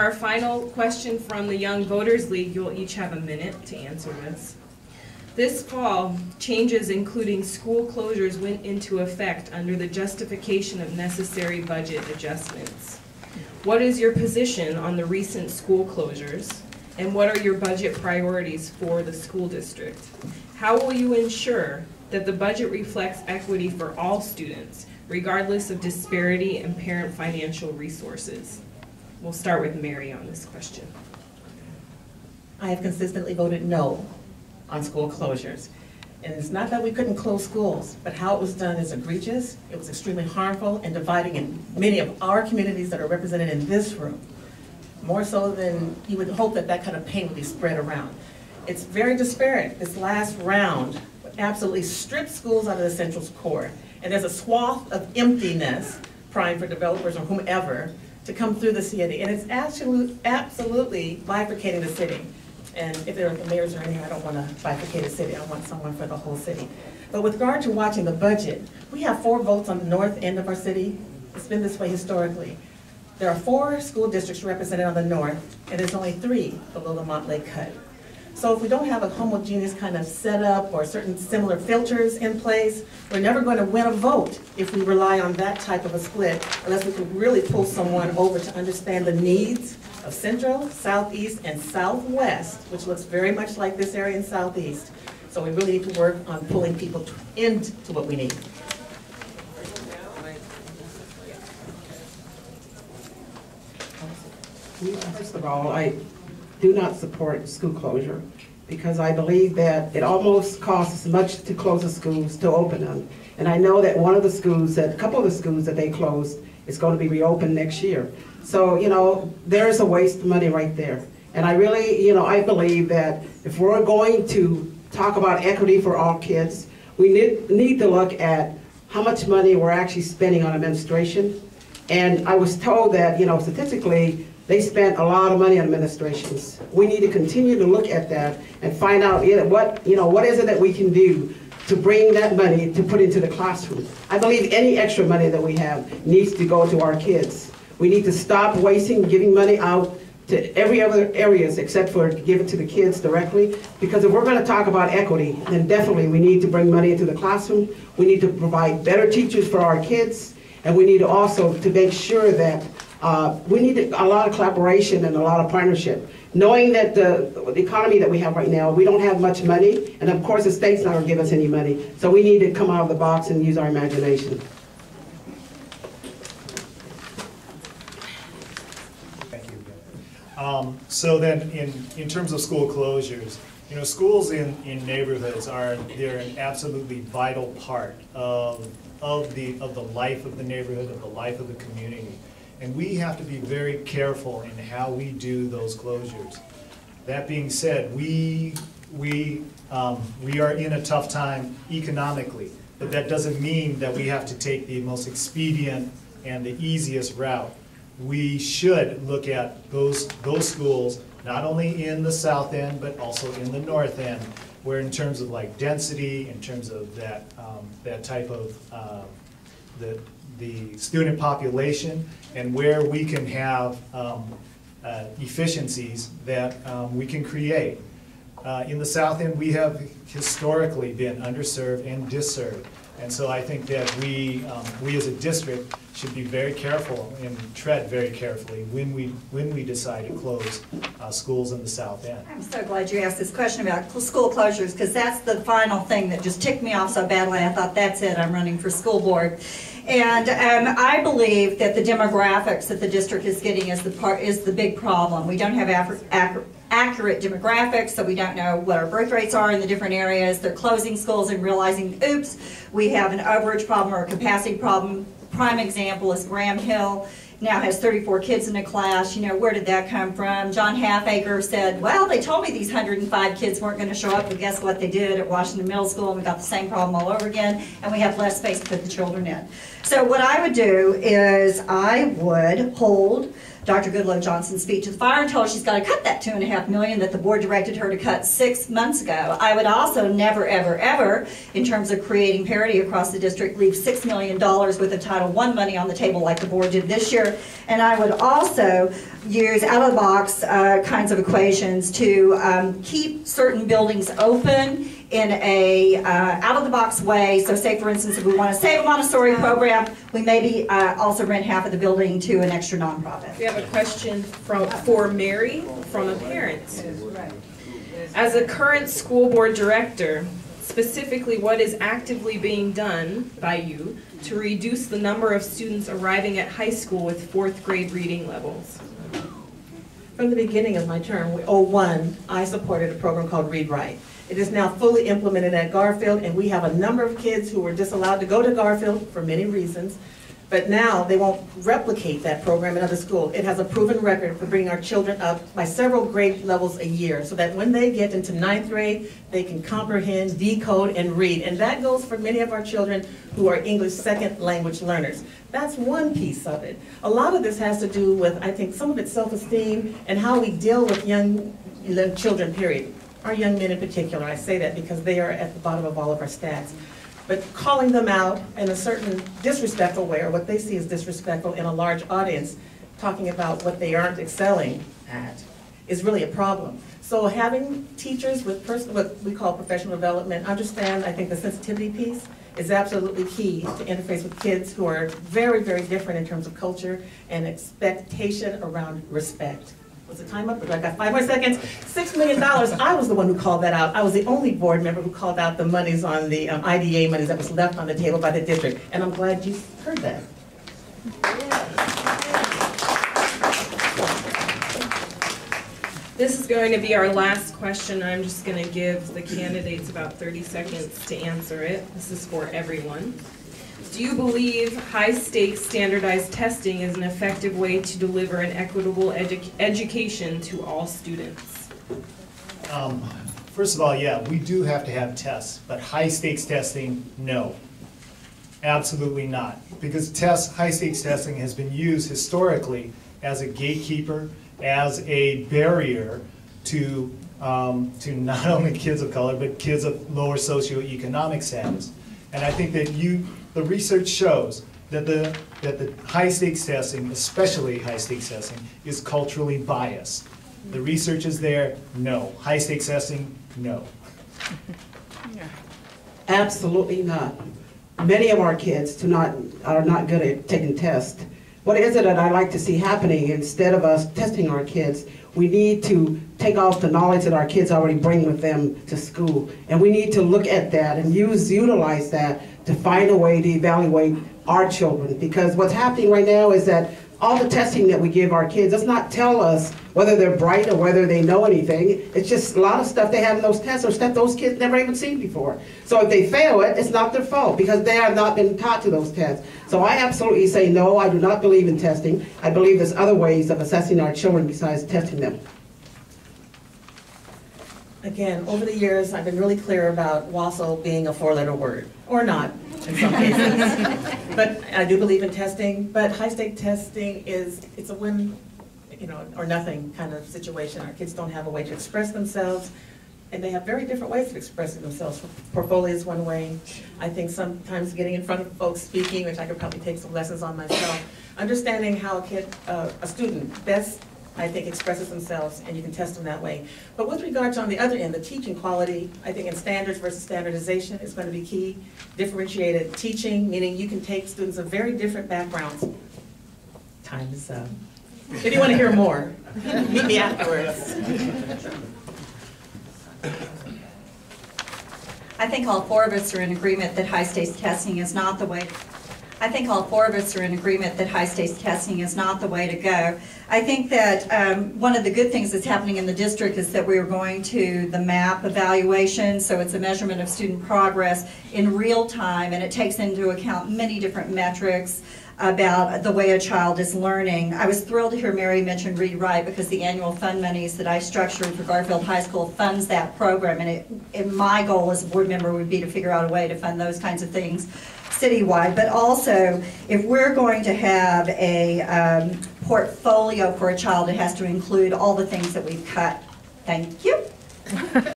our final question from the Young Voters League, you'll each have a minute to answer this. This fall, changes including school closures went into effect under the justification of necessary budget adjustments. What is your position on the recent school closures, and what are your budget priorities for the school district? How will you ensure that the budget reflects equity for all students, regardless of disparity in parent financial resources? We'll start with Mary on this question. I have consistently voted no on school closures. And it's not that we couldn't close schools, but how it was done is egregious. It was extremely harmful and dividing in many of our communities that are represented in this room, more so than you would hope that that kind of pain would be spread around. It's very disparate. This last round absolutely stripped schools out of the central core. And there's a swath of emptiness primed for developers or whomever to come through the city. And it's absolutely bifurcating the city. And if there are mayors or anything, I don't want to bifurcate a city. I want someone for the whole city. But with regard to watching the budget, we have 4 votes on the north end of our city. It's been this way historically. There are 4 school districts represented on the north, and there's only 3 below the Montlake cut. So if we don't have a homogeneous kind of setup or certain similar filters in place, we're never going to win a vote if we rely on that type of a split, unless we can really pull someone over to understand the needs of Central, Southeast, and Southwest, which looks very much like this area in Southeast. So we really need to work on pulling people into what we need. First of all, I do not support school closure because I believe that it almost costs as much to close the schools to open them. And I know that a couple of the schools that they closed is going to be reopened next year. So, you know, there's a waste of money right there. And I really, you know, I believe that if we're going to talk about equity for all kids, we need to look at how much money we're actually spending on administration. And I was told that, you know, statistically, they spent a lot of money on administrations. We need to continue to look at that and find out what is it that we can do to bring that money to put into the classroom. I believe any extra money that we have needs to go to our kids. We need to stop wasting, giving money out to every other areas except for give it to the kids directly. Because if we're going to talk about equity, then definitely we need to bring money into the classroom. We need to provide better teachers for our kids, and we need to also to make sure that we need a lot of collaboration and a lot of partnership. Knowing that the economy that we have right now, we don't have much money, and of course the state's not going to give us any money, so we need to come out of the box and use our imagination. Thank you. So then in terms of school closures, you know, schools in neighborhoods they're an absolutely vital part of the life of the neighborhood, of the life of the community. And we have to be very careful in how we do those closures. That being said, we are in a tough time economically, but that doesn't mean that we have to take the most expedient and the easiest route. We should look at those schools not only in the south end but also in the north end, where in terms of like density, in terms of that type of the student population, and where we can have efficiencies that we can create. In the South End, we have historically been underserved and disserved. And so I think that we as a district should be very careful and tread very carefully when we decide to close schools in the South End. I'm so glad you asked this question about school closures, because that's the final thing that just ticked me off so badly. I thought, that's it, I'm running for school board. And I believe that the demographics that the district is getting is the big problem. We don't have accurate demographics, so we don't know what our birth rates are in the different areas. They're closing schools and realizing, oops, we have an overage problem or a capacity problem. Prime example is Graham Hill. Now has 34 kids in a class. You know, where did that come from? John Halfacre said, well, they told me these 105 kids weren't going to show up, but guess what they did at Washington Middle School, and we got the same problem all over again, and we have less space to put the children in. So what I would do is I would hold Dr. Goodloe Johnson's feet to the fire and tell her she's got to cut that $2.5 million that the board directed her to cut 6 months ago. I would also never, ever, ever, in terms of creating parity across the district, leave $6 million worth of Title I money on the table like the board did this year. And I would also use out-of-the-box kinds of equations to keep certain buildings open in a out-of-the-box way. So say, for instance, if we want to save a Montessori program, we maybe also rent half of the building to an extra nonprofit. We have a question for Mary from a parent. As a current school board director, specifically what is actively being done by you to reduce the number of students arriving at high school with 4th grade reading levels? From the beginning of my term, 2001, I supported a program called Read Write. It is now fully implemented at Garfield, and we have a number of kids who were disallowed to go to Garfield for many reasons, but now they won't replicate that program in other schools. It has a proven record for bringing our children up by several grade levels a year, so that when they get into 9th grade, they can comprehend, decode, and read. And that goes for many of our children who are English second language learners. That's one piece of it. A lot of this has to do with, I think, some of it's self-esteem and how we deal with young children, period. Our young men in particular. I say that because they are at the bottom of all of our stats. But calling them out in a certain disrespectful way, or what they see as disrespectful in a large audience, talking about what they aren't excelling at, is really a problem. So having teachers with what we call professional development understand, I think, the sensitivity piece is absolutely key to interface with kids who are very, very different in terms of culture and expectation around respect. Was the time up? I got 5 more seconds. $6 million, I was the one who called that out. I was the only board member who called out the monies on the IDA monies that was left on the table by the district. And I'm glad you heard that. This is going to be our last question. I'm just going to give the candidates about 30 seconds to answer it. This is for everyone. Do you believe high-stakes standardized testing is an effective way to deliver an equitable education to all students? First of all, yeah, we do have to have tests, but high-stakes testing, no. Absolutely not. Because high-stakes testing has been used historically as a gatekeeper, as a barrier to not only kids of color, but kids of lower socioeconomic status. And I think that the research shows that the high-stakes testing, especially high-stakes testing, is culturally biased. The research is there, no. High-stakes testing, no. Absolutely not. Many of our kids are not good at taking tests. What is it that I like to see happening? Instead of us testing our kids, we need to take off the knowledge that our kids already bring with them to school. And we need to look at that and utilize that to find a way to evaluate our children. Because what's happening right now is that all the testing that we give our kids does not tell us whether they're bright or whether they know anything. It's just a lot of stuff they have in those tests or stuff those kids never even seen before. So if they fail it, it's not their fault because they have not been taught to those tests. So I absolutely say no, I do not believe in testing. I believe there's other ways of assessing our children besides testing them. Again, over the years, I've been really clear about WASL being a 4-letter word, or not in some cases. But I do believe in testing, but high-stake testing it's a win, or nothing kind of situation. Our kids don't have a way to express themselves, and they have very different ways of expressing themselves. Portfolio is one way. I think sometimes getting in front of folks speaking, which I could probably take some lessons on myself, understanding how a student best, I think, expresses themselves, and you can test them that way. But with regard to, on the other end, the teaching quality, I think in standards versus standardization is going to be key. Differentiated teaching, meaning you can take students of very different backgrounds. Time is up. If you want to hear more, meet me afterwards. I think all 4 of us are in agreement that high-stakes testing is not the way. I think all 4 of us are in agreement that high-stakes testing is not the way to go. I think that one of the good things that's happening in the district is that we are going to the MAP evaluation, so it's a measurement of student progress in real time, and it takes into account many different metrics. about the way a child is learning. I was thrilled to hear Mary mention Read Write, because the annual fund monies that I structured for Garfield High School funds that program, and my goal as a board member would be to figure out a way to fund those kinds of things citywide. But also, if we're going to have a portfolio for a child, it has to include all the things that we've cut. Thank you.